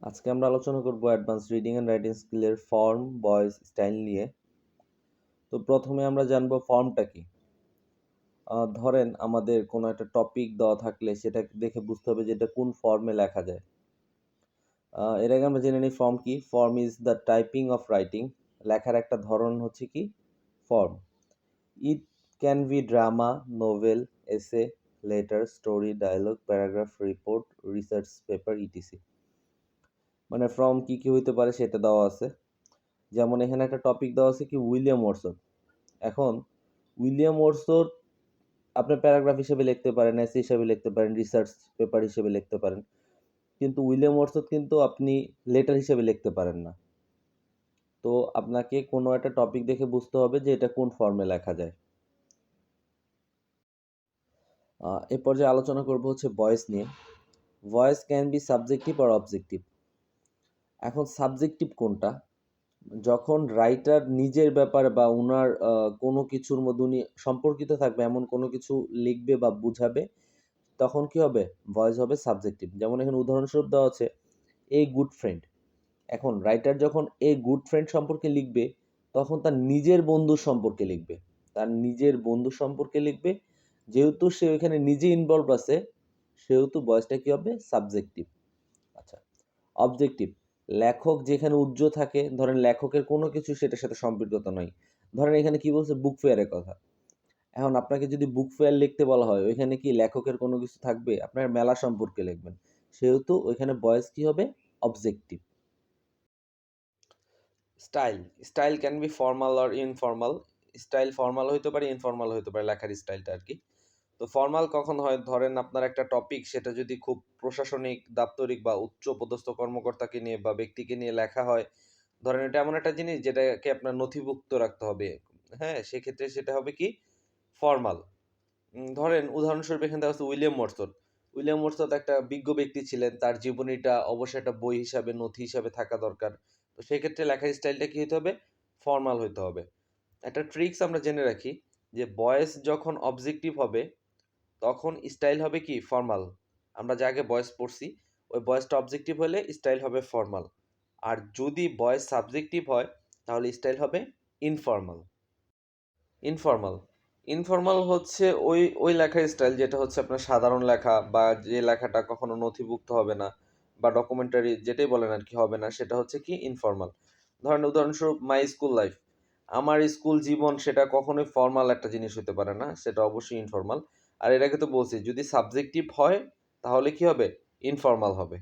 আজকে আমরা আলোচনা করব অ্যাডভান্স রিডিং অ্যান্ড রাইটিং স্কিলের ফর্ম, ভয়েস, স্টাইল নিয়ে। তো প্রথমে আমরা জানবো ফর্মটা কি। ধরেন আমাদের কোনো একটা টপিক দেওয়া থাকলে সেটা দেখে বুঝতে হবে যে এটা কোন ফর্মে লেখা যায়। এর আগে আমরা জেনে নিই ফর্ম কি। Form is the typing of writing. লেখার একটা ধরন হচ্ছে কি form. It can be drama, novel, essay, letter, story, dialogue, paragraph, report, research paper, etc. মানে ফর্ম কি কি হইতে পারে সেটা দেওয়া আছে। যেমন এখানে একটা টপিক দেওয়া আছে কি উইলিয়াম ওয়ারসন। এখন উইলিয়াম ওয়ারসন আপনি প্যারাগ্রাফ হিসেবে লিখতে পারেন, এসে হিসেবে লিখতে পারেন, রিসার্চ পেপার হিসেবে লিখতে পারেন, কিন্তু উইলিয়াম ওয়ারসন কিন্তু আপনি লেটার হিসেবে লিখতে পারেন না। তো আপনাকে কোনো একটা টপিক দেখে বুঝতে হবে যে এটা কোন ফর্মে লেখা যায়। এ পর্যায়ে আলোচনা করব হচ্ছে ভয়েস নিয়ে। ভয়েস ক্যান বি সাবজেক্টিভ আর অবজেক্টিভ। এখন সাবজেক্টিভ কোনটা? যখন রাইটার নিজের ব্যাপারে বা উনার কোনো কিছুর মধ্যে উনি সম্পর্কিত থাকবে এমন কোনো কিছু লিখবে বা বুঝাবে, তখন কি হবে? ভয়েস হবে সাবজেক্টিভ। যেমন এখানে উদাহরণস্বরূপ দেওয়া আছে এ গুড ফ্রেন্ড। এখন রাইটার যখন এ গুড ফ্রেন্ড সম্পর্কে লিখবে, তখন তার নিজের বন্ধুর সম্পর্কে লিখবে। তার নিজের বন্ধু সম্পর্কে লিখবে। যেহেতু সে ওইখানে নিজে ইনভলভ আছে, সেহেতু ভয়েসটা কি হবে? সাবজেক্টিভ। আচ্ছা, অবজেক্টিভ। লেখক যেখানে উজ্জ্বল থাকে, ধরেন লেখকের কোনো কিছু সেটার সাথে সম্পৃক্ততা নাই। ধরেন এখানে কি বলছে? বুক ফেয়ারের কথা। এখন আপনাকে যদি বুক ফেয়ার লিখতে বলা হয়, ওইখানে কি লেখকের কোনো কিছু থাকবে? আপনার মেলা সম্পর্কে লিখবেন। সেহেতু ওইখানে ভয়েস কি হবে? Objective. Style. Style can be formal or informal. Style formal হইতে পারে, ইনফর্মাল হইতে পারে, লেখার স্টাইলটা আর কি। তো ফর্মাল কখন হয়? ধরেন আপনার একটা টপিক, সেটা যদি খুব প্রশাসনিক, দাপ্তরিক বা উচ্চ পদস্থ কর্মকর্তাকে নিয়ে বা ব্যক্তিকে নিয়ে লেখা হয়, ধরেন এটা এমন একটা জিনিস যেটাকে আপনার নথিভুক্ত রাখতে হবে, হ্যাঁ? সেক্ষেত্রে সেটা হবে কি? ফর্মাল। ধরেন উদাহরণস্বরূপ এখানে দেওয়া আছে উইলিয়াম ওয়াটসন। উইলিয়াম ওয়াটসন একটা বিজ্ঞ ব্যক্তি ছিলেন। তার জীবনীটা অবশ্যই একটা বই হিসাবে, নথি হিসাবে থাকা দরকার। তো সেক্ষেত্রে লেখার স্টাইলটা কি হইতে হবে? ফর্মাল হইতে হবে। একটা ট্রিক্স আমরা জেনে রাখি যে ভয়েস যখন অবজেক্টিভ হবে, তখন স্টাইল হবে কি? ফর্মাল। আমরা যে আগে ভয়েস পড়ছি, ওই ভয়েসটা অবজেক্টিভ হলে স্টাইল হবে ফর্মাল। আর যদি ভয়েস সাবজেক্টিভ হয়, তাহলে স্টাইল হবে ইনফর্মাল। ইনফর্মাল। ইনফর্মাল হচ্ছে ওই লেখার স্টাইল যেটা হচ্ছে আপনার সাধারণ লেখা, বা যে লেখাটা কখনো নথিভুক্ত হবে না বা ডকুমেন্টারি যেটাই বলেন আর কি হবে না, সেটা হচ্ছে কি? ইনফর্মাল। ধরেন উদাহরণস্বরূপ মাই স্কুল লাইফ। আমার স্কুল জীবন সেটা কখনোই ফর্মাল একটা জিনিস হতে পারে না, সেটা অবশ্যই ইনফর্মাল। আর এর আগে তো বলছি যদি সাবজেক্টিভ হয় তাহলে কি হবে? ইনফর্মাল হবে।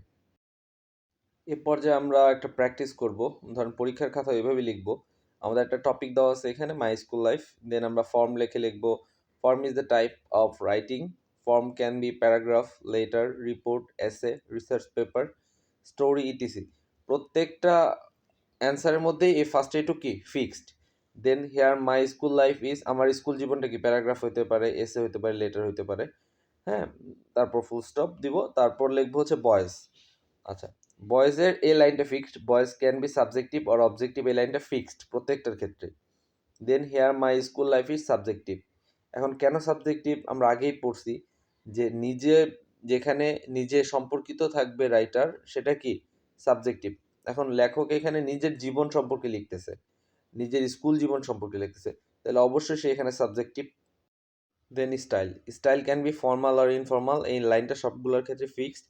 এ পর্যায়ে আমরা একটা প্র্যাকটিস করব। ধরেন পরীক্ষার খাতায় এভাবে লিখব। আমাদের একটা টপিক দেওয়া আছে এখানে মাই স্কুল লাইফ। দেন আমরা ফর্ম লিখে লিখব form is the type of writing. Form can be paragraph, letter, report, essay, research paper, story, etc. প্রত্যেকটা অ্যান্সারের মধ্যেই এই ফার্স্ট এইটুকু কি? Fixed. Then here my school life is, আমার স্কুল জীবনটা কি? প্যারাগ্রাফ হতে পারে, এসে হতে পারে, লেটার হতে পারে, হ্যাঁ? তারপর ফুল স্টপ দিব, তারপর লিখবো হচ্ছে বয়েজ। আচ্ছা, বয়েজের এই লাইনটা fixed. Boys can be subjective or objective, এই লাইনটা ফিক্সড প্রত্যেকটার ক্ষেত্রে। Then here my school life is subjective. এখন কেন সাবজেক্টিভ? আমরা আগেই পড়ছি যে নিজে যেখানে নিজে সম্পর্কিত থাকবে রাইটার, সেটা কি? সাবজেক্টিভ। এখন লেখক এখানে নিজের জীবন সম্পর্কে লিখতেছে, নিজের স্কুল জীবন সম্পর্কে লিখতেছে, তাহলে অবশ্যই সে এখানে subjective. Then style. Style can be formal আর ইনফর্মাল, এই লাইনটা সবগুলোর ক্ষেত্রে fixed.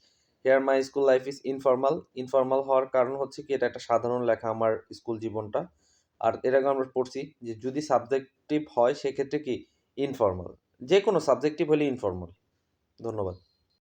Here my school life is informal. Informal হওয়ার কারণ হচ্ছে কি এটা একটা সাধারণ লেখা, আমার স্কুল জীবনটা। আর এর আগে আমরা পড়ছি যে যদি সাবজেক্টিভ হয় সেক্ষেত্রে কি? ইনফর্মাল। যে কোনো সাবজেক্টিভ হলে ইনফর্মাল। ধন্যবাদ।